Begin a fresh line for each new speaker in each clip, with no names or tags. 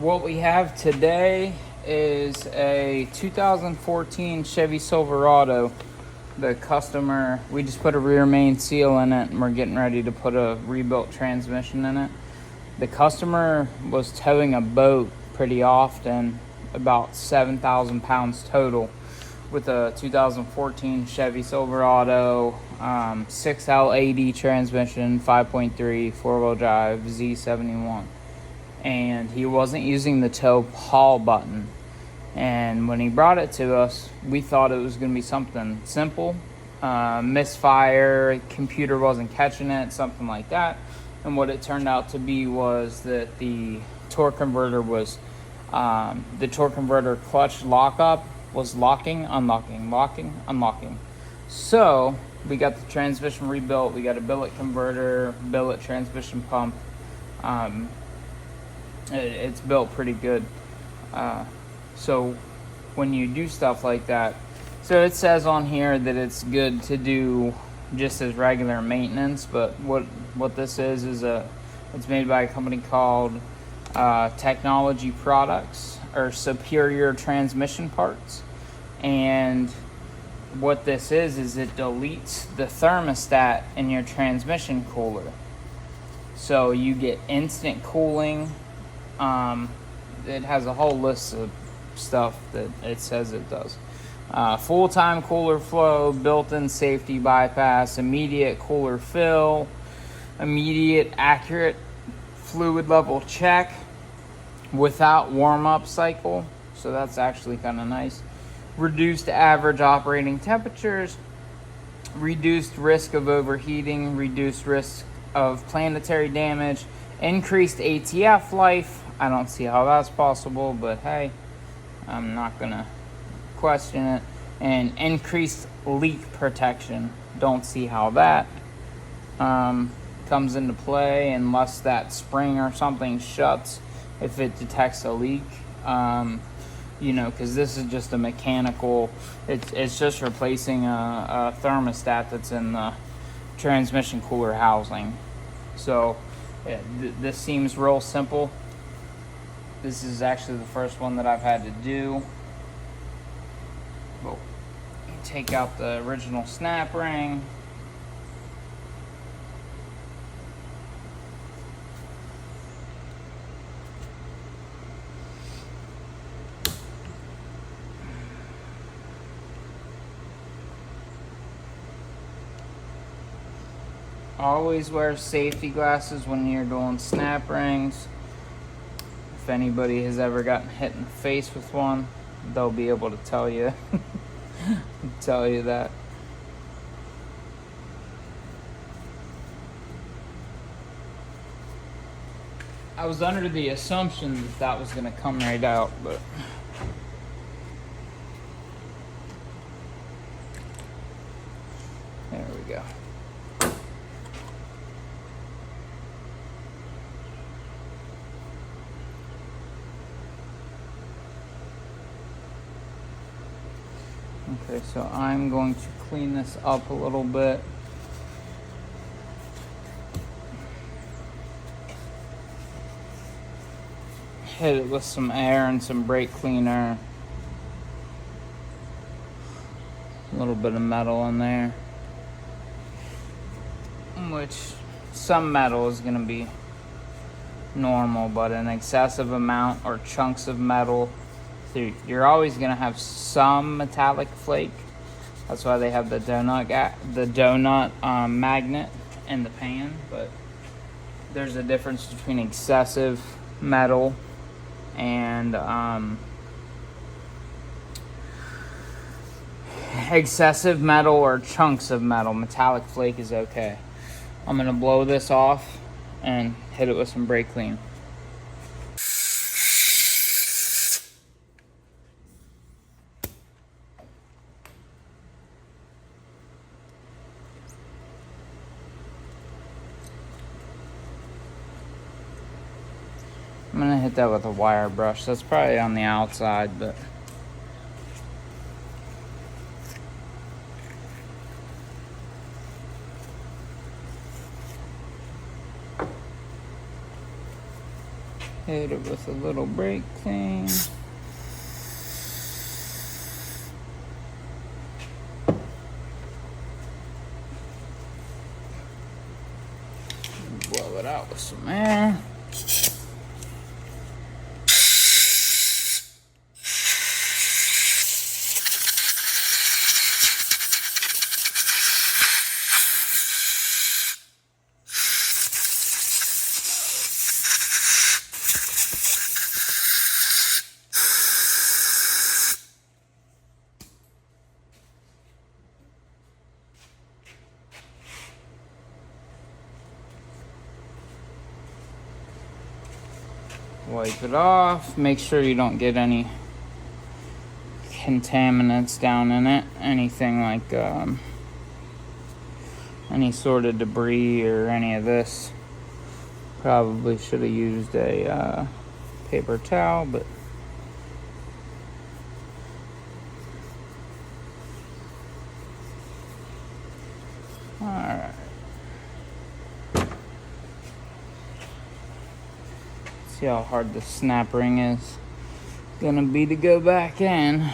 What we have today is a 2014 Chevy Silverado. The customer, we just put a rear main seal in it and we're getting ready to put a rebuilt transmission in it. The customer was towing a boat pretty often, about 7,000 pounds total, with a 2014 Chevy Silverado, 6L80 transmission, 5.3 four-wheel drive, Z71. And he wasn't using the tow haul button. And when he brought it to us, we thought it was going to be something simple, misfire, computer wasn't catching it, something like that. And what it turned out to be was that the torque converter was, the torque converter clutch lockup was locking, unlocking, locking, unlocking. So we got the transmission rebuilt. We got a billet converter, billet transmission pump. It's built pretty good. So when you do stuff like that, so it says on here that it's good to do just as regular maintenance, but what this is it's made by a company called Technology Products, or Superior Transmission Parts. And what this is it deletes the thermostat in your transmission cooler, so you get instant cooling. It has a whole list of stuff that it says it does. Full-time cooler flow, built-in safety bypass, immediate cooler fill, immediate accurate fluid level check without warm-up cycle. So that's actually kind of nice. Reduced average operating temperatures, reduced risk of overheating, reduced risk of planetary damage, increased ATF life. I don't see how that's possible, but hey, I'm not gonna question it. And increased leak protection. Don't see how that comes into play unless that spring or something shuts if it detects a leak. Because this is just a mechanical. It's just replacing a thermostat that's in the transmission cooler housing. So yeah, this seems real simple. This is actually the first one that I've had to do. Well, take out the original snap ring. Always wear safety glasses when you're doing snap rings. If anybody has ever gotten hit in the face with one, they'll be able to tell you tell you that. I was under the assumption that that was going to come right out, but there we go. Okay, so I'm going to clean this up a little bit. Hit it with some air and some brake cleaner. A little bit of metal in there. Which some metal is going to be normal, but an excessive amount or chunks of metal, you're always going to have some metallic flake. That's why they have the donut magnet in the pan. But there's a difference between excessive metal and excessive metal or chunks of metal. Metallic flake is okay. I'm going to blow this off and hit it with some brake clean. I'm going to hit that with a wire brush. That's probably on the outside, but Hit it with a little brake thing. Blow it out with some air. Wipe it off. Make sure you don't get any contaminants down in it. Anything like any sort of debris or any of this. Probably should have used a paper towel, but alright. See how hard the snap ring is gonna be to go back in.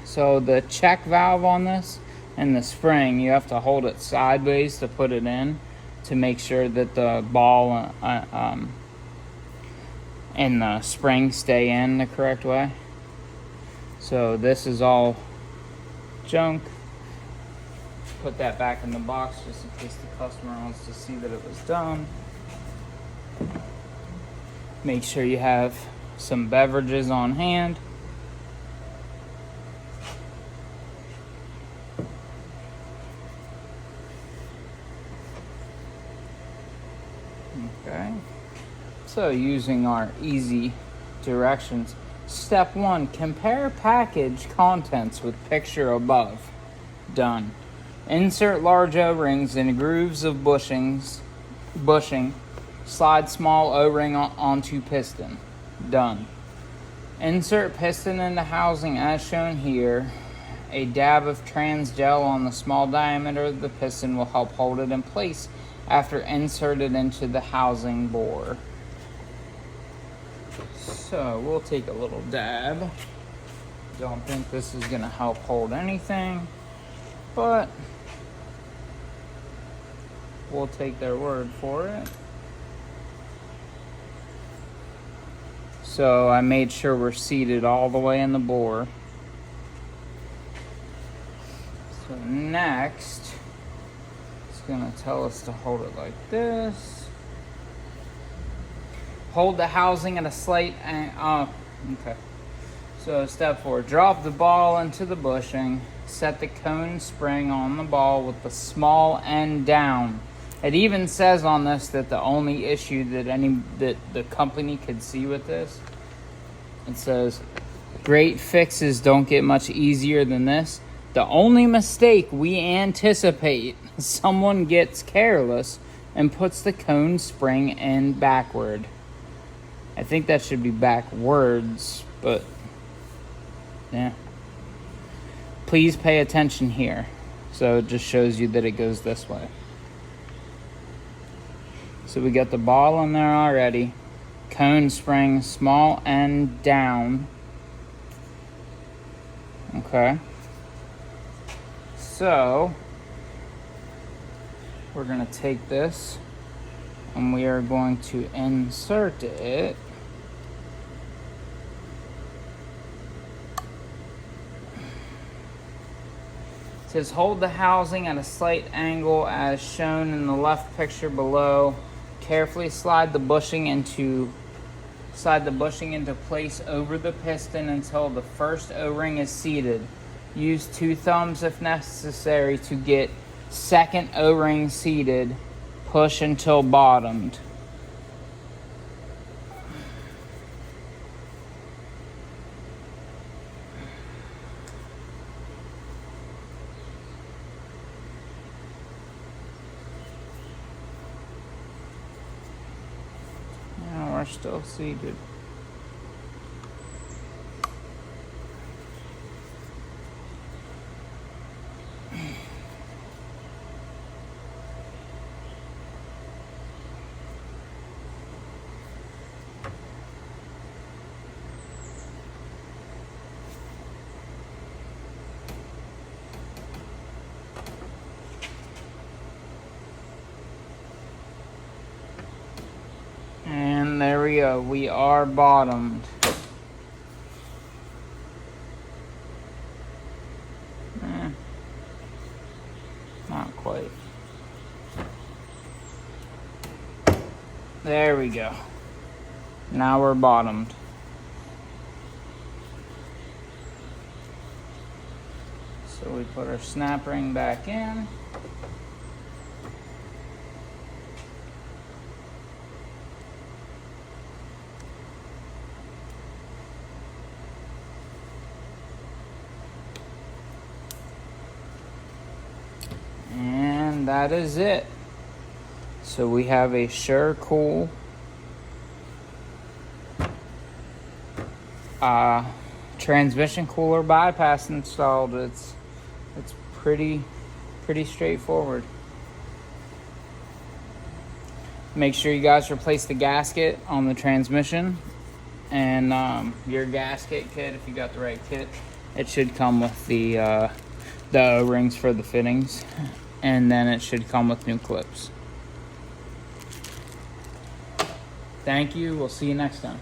So the check valve on this and the spring, you have to hold it sideways to put it in to make sure that the ball and the spring stay in the correct way. So this is all junk. Put that back in the box just in case the customer wants to see that it was done. Make sure you have some beverages on hand. Okay. So using our easy directions. Step 1, compare package contents with picture above. Done. Insert large O-rings in grooves of bushing. Slide small O-ring onto piston. Done. Insert piston into housing as shown here. A dab of trans gel on the small diameter of the piston will help hold it in place after inserted into the housing bore. So we'll take a little dab. Don't think this is going to help hold anything, but we'll take their word for it. So I made sure we're seated all the way in the bore. So next, it's gonna tell us to hold it like this. Hold the housing at a slight okay. So step 4, drop the ball into the bushing. Set the cone spring on the ball with the small end down. It even says on this that the only issue that the company could see with this, it says, great fixes don't get much easier than this. The only mistake we anticipate, someone gets careless and puts the cone spring in backward. I think that should be backwards, but yeah. Please pay attention here. So it just shows you that it goes this way. So we got the ball in there already. Cone spring, small end down. Okay. So we're going to take this and we are going to insert it. It says hold the housing at a slight angle as shown in the left picture below. Carefully slide the bushing into place over the piston until the first O-ring is seated. Use 2 thumbs if necessary to get second O-ring seated. Push until bottomed. Now we're still seated. video, we are bottomed. Not quite. There we go. Now we're bottomed. So we put our snap ring back in. And that is it. So we have a Sure-Cool transmission cooler bypass installed. It's pretty straightforward. Make sure you guys replace the gasket on the transmission, and your gasket kit, if you got the right kit, it should come with the O-rings for the fittings, and then it should come with new clips. Thank you. We'll see you next time.